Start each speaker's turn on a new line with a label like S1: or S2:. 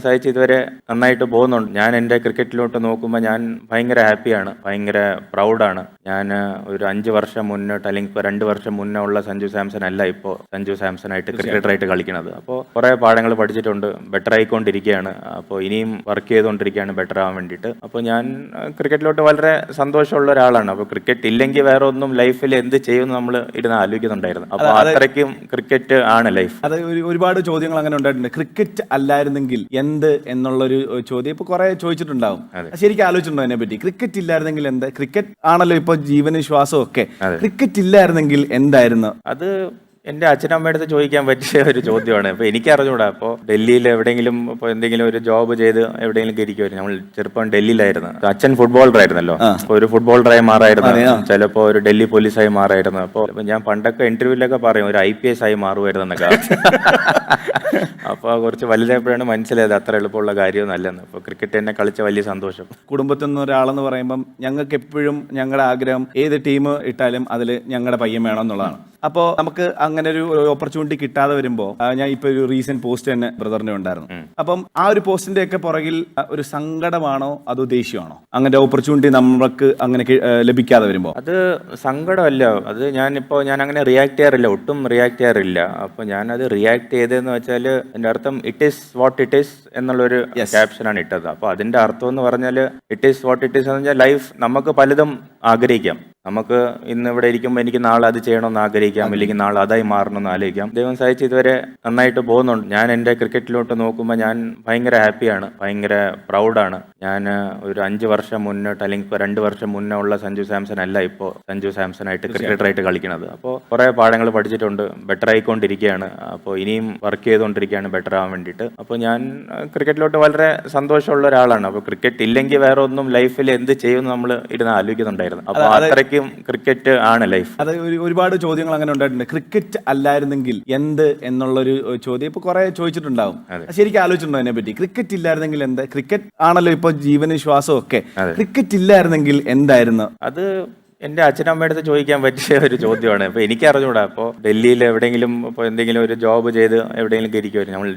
S1: സഹായിച്ച് ഇതുവരെ നന്നായിട്ട് പോകുന്നുണ്ട്. ഞാൻ എൻ്റെ ക്രിക്കറ്റിലോട്ട് നോക്കുമ്പോൾ ഞാൻ ഭയങ്കര ഹാപ്പിയാണ്, ഭയങ്കര പ്രൗഡാണ്. ഞാൻ ഒരു 5 വർഷം മുന്നോട്ട് അല്ലെങ്കിൽ ഇപ്പോൾ 2 വർഷം മുന്നേ ഉള്ള സഞ്ജു സാംസൺ അല്ല ഇപ്പോൾ സഞ്ജു സാംസൺ ആയിട്ട് ക്രിക്കറ്ററായിട്ട് കളിക്കുന്നത്. അപ്പോൾ കുറേ പാഠങ്ങൾ പഠിച്ചിട്ടുണ്ട്, ബെറ്റർ ആയിക്കൊണ്ടിരിക്കുകയാണ്. അപ്പോൾ ഇനിയും വർക്ക് ചെയ്തുകൊണ്ടിരിക്കുകയാണ് ബെറ്റർ ആവാൻ വേണ്ടിയിട്ട്. അപ്പോൾ ഞാൻ ക്രിക്കറ്റിലോട്ട് വളരെ സന്തോഷമുള്ള ഒരാളാണ്. അപ്പോൾ ക്രിക്കറ്റ് ഇല്ലെങ്കിൽ വേറെ ഒന്നും ലൈഫിൽ എന്ത് ചെയ്യുമെന്ന് നമ്മൾ ഇരുന്ന് ആലോചിക്കുന്നുണ്ടായിരുന്നു. അപ്പോൾ അത്രയ്ക്കും ക്രിക്കറ്റ് ആണ് ലൈഫ്.
S2: അത് ഒരുപാട് ചോദ്യങ്ങൾ അങ്ങനെ ഉണ്ടായിട്ടുണ്ട്. ക്രിക്കറ്റ് അല്ലായിരുന്നെങ്കിൽ എന്ത് എന്നുള്ളൊരു ചോദ്യം ഇപ്പൊ കുറെ ചോദിച്ചിട്ടുണ്ടാവും. ശരിക്കും ആലോചിച്ചിട്ടുണ്ടോ അതിനെ പറ്റി? ക്രിക്കറ്റ് ഇല്ലായിരുന്നെങ്കിൽ എന്ത്? ക്രിക്കറ്റ് ആണല്ലോ ഇപ്പൊ ജീവനും ശ്വാസവും ഒക്കെ. ക്രിക്കറ്റ് ഇല്ലായിരുന്നെങ്കിൽ എന്തായിരുന്നു?
S1: അത് എൻ്റെ അച്ഛനമ്മയുടെ അടുത്ത് ചോദിക്കാൻ പറ്റിയ ഒരു ചോദ്യമാണ്. ഇപ്പോൾ എനിക്ക് അറിഞ്ഞൂടാ. അപ്പോൾ ഡൽഹിയിൽ എവിടെയെങ്കിലും ഇപ്പോൾ എന്തെങ്കിലും ഒരു ജോബ് ചെയ്ത് എവിടെയെങ്കിലും ഇരിക്കുമായിരുന്നു. നമ്മൾ ചെറുപ്പം ഡൽഹിയിലായിരുന്നു. അച്ഛൻ ഫുട്ബോളർ ആയിരുന്നല്ലോ. അപ്പോൾ ഒരു ഫുട്ബോളറായി മാറായിരുന്നു, ചിലപ്പോൾ ഒരു ഡൽഹി പോലീസായി മാറായിരുന്നു. അപ്പോൾ ഞാൻ പണ്ടൊക്കെ ഇന്റർവ്യൂലൊക്കെ പറയും ഒരു IPS ആയി മാറുമായിരുന്നു എന്നൊക്കെ. അപ്പോൾ കുറച്ച് വലുതായപ്പോഴാണ് മനസ്സിലായത് അത്ര എളുപ്പമുള്ള കാര്യമൊന്നും അല്ലെന്ന്. അപ്പോൾ ക്രിക്കറ്റ് തന്നെ കളിച്ച വലിയ സന്തോഷം.
S2: കുടുംബത്തിൽ നിന്ന് ഒരാളെന്ന് പറയുമ്പം ഞങ്ങൾക്ക് എപ്പോഴും ഞങ്ങളുടെ ആഗ്രഹം ഏത് ടീം ഇട്ടാലും അതിൽ ഞങ്ങളുടെ പയ്യൻ വേണം എന്നുള്ളതാണ്. അപ്പോൾ നമുക്ക് അങ്ങനെ ഒരു ഓപ്പർച്യൂണിറ്റി കിട്ടാതെ വരുമ്പോൾ ഞാൻ ഇപ്പൊ ഒരു റീസെന്റ് പോസ്റ്റ് തന്നെ ബ്രദറിന്റെ ഉണ്ടായിരുന്നു. അപ്പം ആ ഒരു പോസ്റ്റിന്റെ ഒക്കെ പുറകിൽ ഒരു സങ്കടമാണോ അതോ ദേഷ്യമാണോ അങ്ങനെ ഓപ്പർച്യൂണിറ്റി നമുക്ക് അങ്ങനെ ലഭിക്കാതെ വരുമ്പോൾ?
S1: അത് സങ്കടമല്ല. അത് ഞാൻ അങ്ങനെ റിയാക്ട് ചെയ്യാറില്ല, ഒട്ടും റിയാക്ട് ചെയ്യാറില്ല. അപ്പോൾ ഞാനത് റിയാക്ട് ചെയ്തതെന്ന് വെച്ചാൽ എൻ്റെ അർത്ഥം it is what it is എന്നുള്ളൊരു ക്യാപ്ഷനാണ് ഇട്ടത്. അപ്പോൾ അതിൻ്റെ അർത്ഥം എന്ന് പറഞ്ഞാൽ it is what it is എന്ന് പറഞ്ഞാൽ ലൈഫ് നമുക്ക് പലതും ആഗ്രഹിക്കാം. നമുക്ക് ഇന്ന് ഇവിടെ ഇരിക്കുമ്പോൾ എനിക്ക് നാളെ അത് ചെയ്യണമെന്ന് ആഗ്രഹിക്കാം, അല്ലെങ്കിൽ നാളെ അതായി മാറണമെന്ന് ആലോചിക്കാം. ദൈവം സഹായിച്ച് ഇതുവരെ നന്നായിട്ട് പോകുന്നുണ്ട്. ഞാൻ എൻ്റെ ക്രിക്കറ്റിലോട്ട് നോക്കുമ്പോൾ ഞാൻ ഭയങ്കര ഹാപ്പിയാണ്, ഭയങ്കര പ്രൗഡാണ്. ഞാൻ ഒരു 5 വർഷം മുന്നോട്ട് അല്ലെങ്കിൽ ഇപ്പോൾ 2 വർഷം മുന്നേ ഉള്ള സഞ്ജു സാംസൺ അല്ല ഇപ്പോൾ സഞ്ജു സാംസൺ ആയിട്ട് ക്രിക്കറ്ററായിട്ട് കളിക്കുന്നത്. അപ്പോൾ കുറേ പാഠങ്ങൾ പഠിച്ചിട്ടുണ്ട്, ബെറ്റർ ആയിക്കൊണ്ടിരിക്കുകയാണ്. അപ്പോൾ ഇനിയും വർക്ക് ചെയ്തുകൊണ്ടിരിക്കുകയാണ് ബെറ്റർ ആവാൻ വേണ്ടിയിട്ട്. അപ്പോൾ ഞാൻ ക്രിക്കറ്റിലോട്ട് വളരെ സന്തോഷമുള്ള ഒരാളാണ്. അപ്പോൾ ക്രിക്കറ്റ് ഇല്ലെങ്കിൽ വേറെ ഒന്നും ലൈഫിൽ എന്ത് ചെയ്യുമെന്ന് നമ്മൾ ഇരുന്ന് ആലോചിക്കുന്നുണ്ടായിരുന്നു. അപ്പോൾ അത്രയ്ക്കും ക്രിക്കറ്റ് ആണ് ലൈഫ്.
S2: അത് ഒരുപാട് ചോദ്യങ്ങൾ അങ്ങനെ ഉണ്ടായിട്ടുണ്ട്. ക്രിക്കറ്റ് അല്ലായിരുന്നെങ്കിൽ എന്ത് എന്നുള്ളൊരു ചോദ്യം ഇപ്പൊ കുറെ ചോദിച്ചിട്ടുണ്ടാവും. ശരിക്കും ആലോചിച്ചിട്ടുണ്ടോ അതിനെ പറ്റി? ക്രിക്കറ്റ് ഇല്ലായിരുന്നെങ്കിൽ എന്ത്? ക്രിക്കറ്റ് ആണല്ലോ ഇപ്പൊ ജീവനും ശ്വാസവും ഒക്കെ. ക്രിക്കറ്റ് ഇല്ലായിരുന്നെങ്കിൽ എന്തായിരുന്നു?
S1: അത് എൻ്റെ അച്ഛനമ്മയുടെ അടുത്ത് ചോദിക്കാൻ പറ്റിയ ഒരു ചോദ്യമാണ്. ഇപ്പോൾ എനിക്ക് അറിഞ്ഞൂടാ. അപ്പോൾ ഡൽഹിയിൽ എവിടെയെങ്കിലും ഇപ്പോൾ എന്തെങ്കിലും ഒരു ജോബ് ചെയ്ത് എവിടെയെങ്കിലും ഇരിക്കുമായിരുന്നു. നമ്മൾ